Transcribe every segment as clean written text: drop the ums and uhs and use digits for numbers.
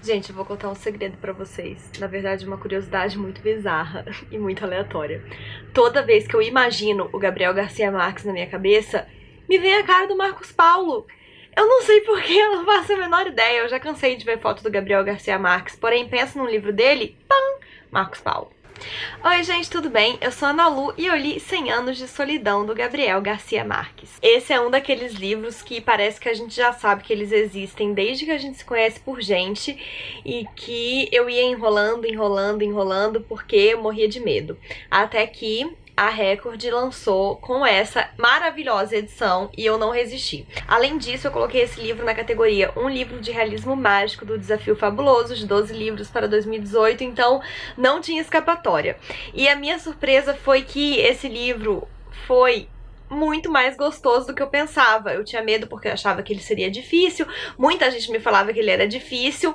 Gente, eu vou contar um segredo pra vocês. Na verdade, uma curiosidade muito bizarra e muito aleatória. Toda vez que eu imagino o Gabriel Garcia Marques na minha cabeça, me vem a cara do Marcos Paulo. Eu não sei porquê, eu não faço a menor ideia. Eu já cansei de ver foto do Gabriel Garcia Marques, porém penso num livro dele, pam, Marcos Paulo. Oi gente, tudo bem? Eu sou a Ana Lu e eu li 100 Anos de Solidão, do Gabriel Garcia Marques. Esse é um daqueles livros que parece que a gente já sabe que eles existem desde que a gente se conhece por gente e que eu ia enrolando porque eu morria de medo. Até que a Record lançou com essa maravilhosa edição e eu não resisti. Além disso, eu coloquei esse livro na categoria Um Livro de Realismo Mágico do Desafio Fabuloso, de 12 livros para 2018, então não tinha escapatória. E a minha surpresa foi que esse livro foi muito mais gostoso do que eu pensava. Eu tinha medo porque eu achava que ele seria difícil, muita gente me falava que ele era difícil,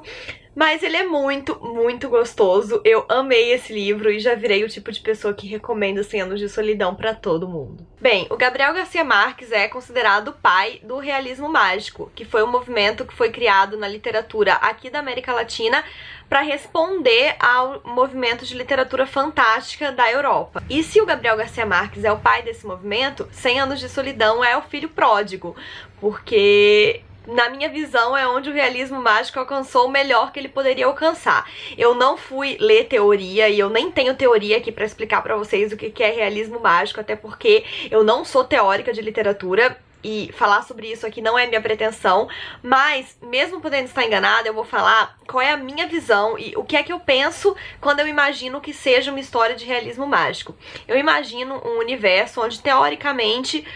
mas ele é muito, muito gostoso. Eu amei esse livro e já virei o tipo de pessoa que recomenda 100 Anos de Solidão pra todo mundo. Bem, o Gabriel Garcia Marques é considerado o pai do realismo mágico, que foi um movimento que foi criado na literatura aqui da América Latina para responder ao movimento de literatura fantástica da Europa. E se o Gabriel Garcia Marques é o pai desse movimento, 100 Anos de Solidão é o filho pródigo, porque na minha visão, é onde o realismo mágico alcançou o melhor que ele poderia alcançar. Eu não fui ler teoria e eu nem tenho teoria aqui pra explicar pra vocês o que é realismo mágico, até porque eu não sou teórica de literatura e falar sobre isso aqui não é minha pretensão, mas mesmo podendo estar enganada, eu vou falar qual é a minha visão e o que é que eu penso quando eu imagino que seja uma história de realismo mágico. Eu imagino um universo onde, teoricamente,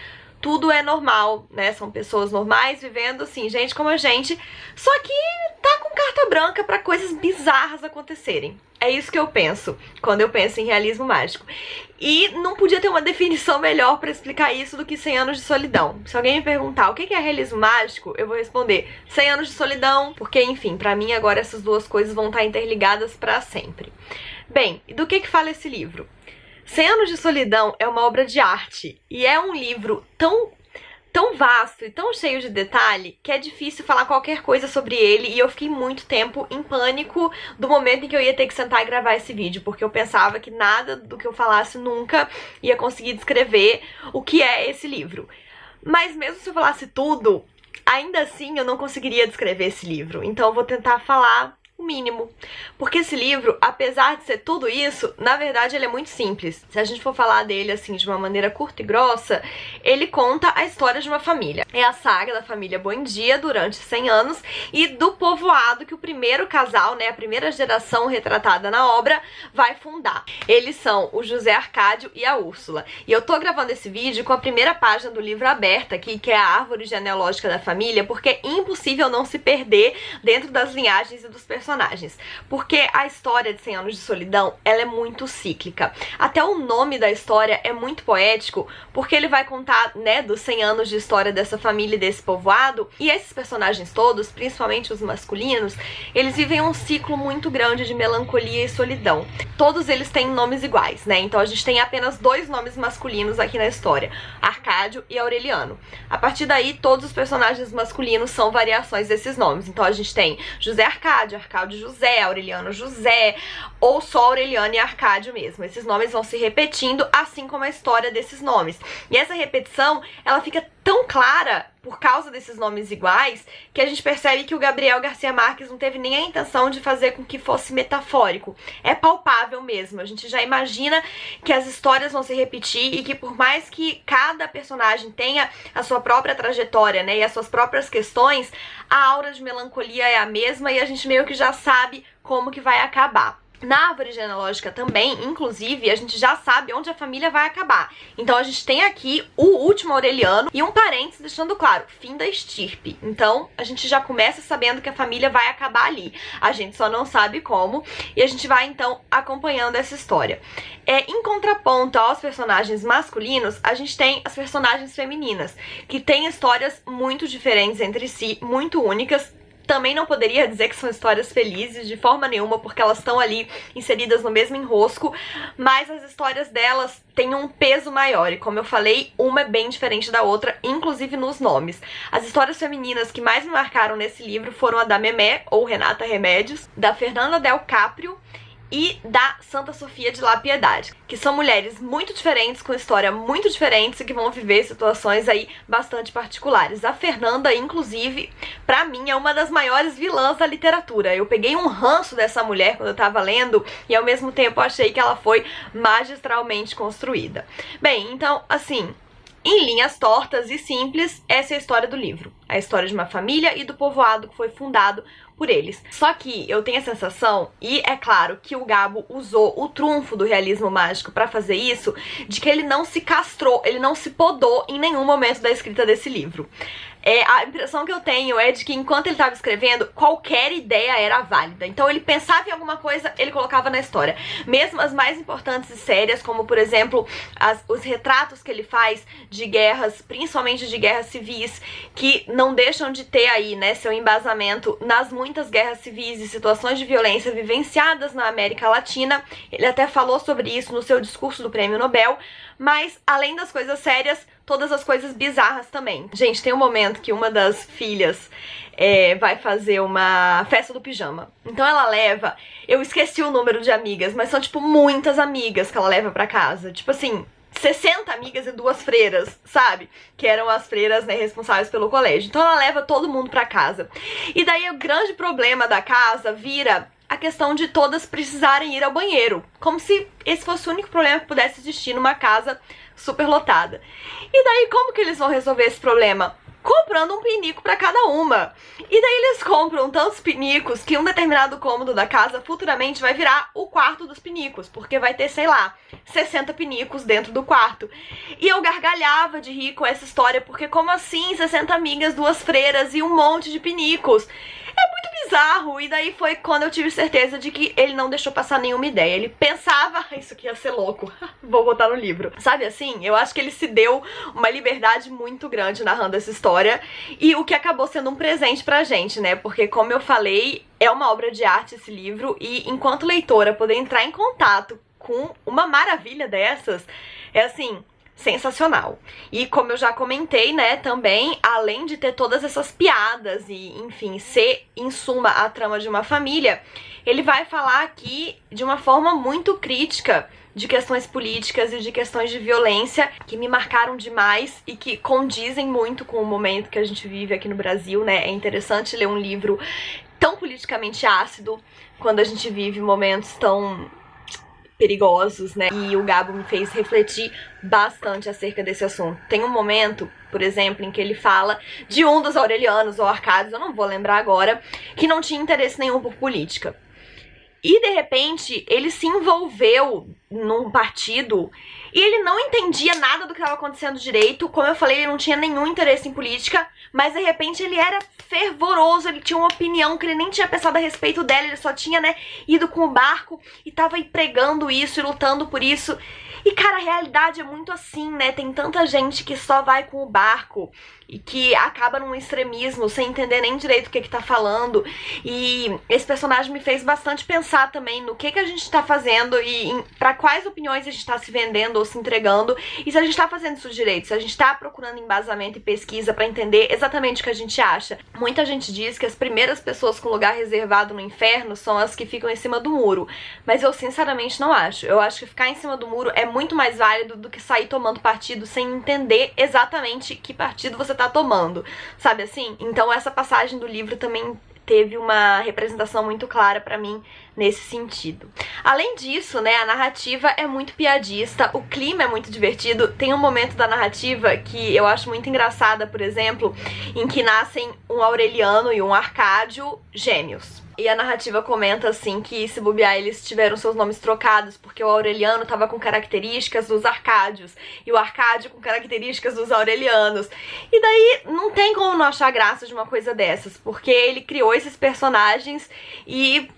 tudo é normal, né? São pessoas normais vivendo assim, gente como a gente, só que tá com carta branca pra coisas bizarras acontecerem. É isso que eu penso quando eu penso em realismo mágico. E não podia ter uma definição melhor pra explicar isso do que 100 Anos de Solidão. Se alguém me perguntar o que é realismo mágico, eu vou responder 100 Anos de Solidão, porque, enfim, pra mim agora essas duas coisas vão estar interligadas pra sempre. Bem, do que fala esse livro? 100 Anos de Solidão é uma obra de arte e é um livro tão vasto e tão cheio de detalhe que é difícil falar qualquer coisa sobre ele, e eu fiquei muito tempo em pânico do momento em que eu ia ter que sentar e gravar esse vídeo, porque eu pensava que nada do que eu falasse nunca ia conseguir descrever o que é esse livro. Mas mesmo se eu falasse tudo, ainda assim eu não conseguiria descrever esse livro, então eu vou tentar falar o mínimo. Porque esse livro, apesar de ser tudo isso, na verdade ele é muito simples. Se a gente for falar dele assim de uma maneira curta e grossa, ele conta a história de uma família. É a saga da família Buendia durante 100 anos e do povoado que o primeiro casal, né, a primeira geração retratada na obra, vai fundar. Eles são o José Arcádio e a Úrsula. E eu tô gravando esse vídeo com a primeira página do livro aberta aqui, que é a árvore genealógica da família, porque é impossível não se perder dentro das linhagens e dos personagens. Porque a história de 100 Anos de Solidão, ela é muito cíclica. Até o nome da história é muito poético, porque ele vai contar, né, dos 100 anos de história dessa família e desse povoado, e esses personagens todos, principalmente os masculinos, eles vivem um ciclo muito grande de melancolia e solidão. Todos eles têm nomes iguais, né? Então a gente tem apenas 2 nomes masculinos aqui na história, Arcádio e Aureliano. A partir daí, todos os personagens masculinos são variações desses nomes. Então a gente tem José Arcádio, Arcádio José, Aureliano José, ou só Aureliano e Arcádio mesmo. Esses nomes vão se repetindo, assim como a história desses nomes. E essa repetição, ela fica tão clara por causa desses nomes iguais, que a gente percebe que o Gabriel Garcia Marques não teve nem a intenção de fazer com que fosse metafórico. É palpável mesmo. A gente já imagina que as histórias vão se repetir e que por mais que cada personagem tenha a sua própria trajetória, né, e as suas próprias questões, a aura de melancolia é a mesma e a gente meio que já sabe como que vai acabar. Na árvore genealógica também, inclusive, a gente já sabe onde a família vai acabar. Então a gente tem aqui o último Aureliano e um parênteses deixando claro, fim da estirpe. Então a gente já começa sabendo que a família vai acabar ali. A gente só não sabe como e a gente vai então acompanhando essa história. Em contraponto aos personagens masculinos, a gente tem as personagens femininas, que têm histórias muito diferentes entre si, muito únicas. também não poderia dizer que são histórias felizes de forma nenhuma, porque elas estão ali inseridas no mesmo enrosco, mas as histórias delas têm um peso maior, e como eu falei, uma é bem diferente da outra, inclusive nos nomes. As histórias femininas que mais me marcaram nesse livro foram a da Memé, ou Renata Remédios, da Fernanda Del Caprio e da Santa Sofia de La Piedade, que são mulheres muito diferentes, com história muito diferentes e que vão viver situações aí bastante particulares. A Fernanda, inclusive, pra mim é uma das maiores vilãs da literatura. Eu peguei um ranço dessa mulher quando eu tava lendo e ao mesmo tempo achei que ela foi magistralmente construída. Bem, então, assim, em linhas tortas e simples, essa é a história do livro. A história de uma família e do povoado que foi fundado por eles. Só que eu tenho a sensação, e é claro que o Gabo usou o trunfo do realismo mágico pra fazer isso, de que ele não se castrou, ele não se podou em nenhum momento da escrita desse livro. A impressão que eu tenho é de que enquanto ele estava escrevendo, qualquer ideia era válida. Então ele pensava em alguma coisa, ele colocava na história. Mesmo as mais importantes e sérias, como por exemplo, os retratos que ele faz de guerras, principalmente de guerras civis, que não deixam de ter aí, né, seu embasamento nas muitas guerras civis e situações de violência vivenciadas na América Latina. Ele até falou sobre isso no seu discurso do Prêmio Nobel. Mas, além das coisas sérias, todas as coisas bizarras também. Gente, tem um momento que uma das filhas vai fazer uma festa do pijama. Então ela leva, eu esqueci o número de amigas, mas são, tipo, muitas amigas que ela leva pra casa. Tipo assim, 60 amigas e 2 freiras, sabe? Que eram as freiras, né, responsáveis pelo colégio. Então ela leva todo mundo pra casa. E daí o grande problema da casa vira a questão de todas precisarem ir ao banheiro. Como se esse fosse o único problema que pudesse existir numa casa super lotada. E daí como que eles vão resolver esse problema? Comprando um pinico pra cada uma. E daí eles compram tantos pinicos que um determinado cômodo da casa futuramente vai virar o quarto dos pinicos, porque vai ter, sei lá, 60 pinicos dentro do quarto. E eu gargalhava de rir com essa história, porque como assim 60 amigas, 2 freiras e um monte de pinicos? É muito bizarro. E daí foi quando eu tive certeza de que ele não deixou passar nenhuma ideia. Ele pensava, isso aqui ia ser louco, vou botar no livro. Sabe assim? Eu acho que ele se deu uma liberdade muito grande narrando essa história, e o que acabou sendo um presente pra gente, né? Porque, como eu falei, é uma obra de arte esse livro, e enquanto leitora poder entrar em contato com uma maravilha dessas é assim, sensacional. E como eu já comentei, né, também, além de ter todas essas piadas e, enfim, ser, em suma, a trama de uma família, ele vai falar aqui de uma forma muito crítica de questões políticas e de questões de violência que me marcaram demais e que condizem muito com o momento que a gente vive aqui no Brasil, né? É interessante ler um livro tão politicamente ácido quando a gente vive momentos tão perigosos, né? E o Gabo me fez refletir bastante acerca desse assunto. Tem um momento, por exemplo, em que ele fala de um dos aurelianos ou arcádios, eu não vou lembrar agora, que não tinha interesse nenhum por política. E, de repente, ele se envolveu num partido e ele não entendia nada do que estava acontecendo direito. Como eu falei, ele não tinha nenhum interesse em política, mas, de repente, ele era fervoroso, ele tinha uma opinião que ele nem tinha pensado a respeito dela, ele só tinha, né, ido com o barco e tava aí pregando isso e lutando por isso. E, cara, a realidade é muito assim, né? Tem tanta gente que só vai com o barco e que acaba num extremismo sem entender nem direito o que tá falando. E esse personagem me fez bastante pensar também no que a gente tá fazendo e pra quais opiniões a gente tá se vendendo ou se entregando, e se a gente tá fazendo isso direito, se a gente tá procurando embasamento e pesquisa pra entender exatamente o que a gente acha. Muita gente diz que as primeiras pessoas com lugar reservado no inferno são as que ficam em cima do muro, mas eu sinceramente não acho. Eu acho que ficar em cima do muro é muito mais válido do que sair tomando partido sem entender exatamente que partido você tá tomando, sabe assim? Então essa passagem do livro também teve uma representação muito clara pra mim nesse sentido. Além disso, né, a narrativa é muito piadista, o clima é muito divertido. Tem um momento da narrativa que eu acho muito engraçada, por exemplo, em que nascem um Aureliano e um Arcádio gêmeos. E a narrativa comenta, assim, que se bobear eles tiveram seus nomes trocados porque o Aureliano tava com características dos Arcádios e o Arcádio com características dos Aurelianos. E daí não tem como não achar graça de uma coisa dessas, porque ele criou esses personagens e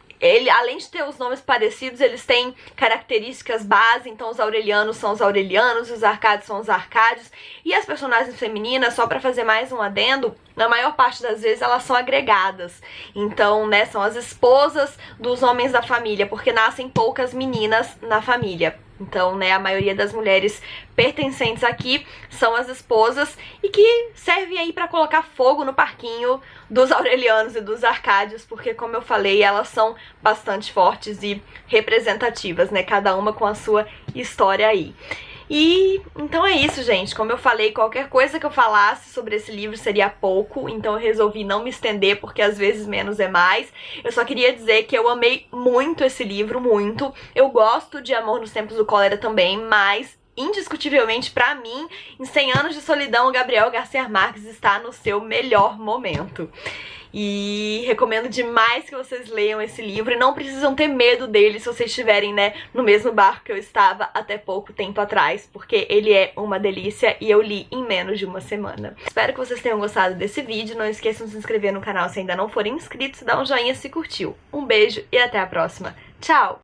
além de ter os nomes parecidos, eles têm características base. Então os aurelianos são os aurelianos, os arcádios são os arcádios. E as personagens femininas, só pra fazer mais um adendo, na maior parte das vezes elas são agregadas. Então, né, são as esposas dos homens da família, porque nascem poucas meninas na família. Então, né, a maioria das mulheres pertencentes aqui são as esposas e que servem aí pra colocar fogo no parquinho dos aurelianos e dos arcádios, porque, como eu falei, elas são bastante fortes e representativas, né, cada uma com a sua história aí. E então é isso, gente. Como eu falei, qualquer coisa que eu falasse sobre esse livro seria pouco, então eu resolvi não me estender, porque às vezes menos é mais. Eu só queria dizer que eu amei muito esse livro, muito. Eu gosto de Amor nos Tempos do Cólera também, mas indiscutivelmente, pra mim, em 100 Anos de Solidão, o Gabriel Garcia Marques está no seu melhor momento. E recomendo demais que vocês leiam esse livro e não precisam ter medo dele se vocês estiverem, né, no mesmo barco que eu estava até pouco tempo atrás, porque ele é uma delícia e eu li em menos de uma semana. Espero que vocês tenham gostado desse vídeo. Não esqueçam de se inscrever no canal se ainda não forem inscritos e dar um joinha se curtiu. Um beijo e até a próxima. Tchau!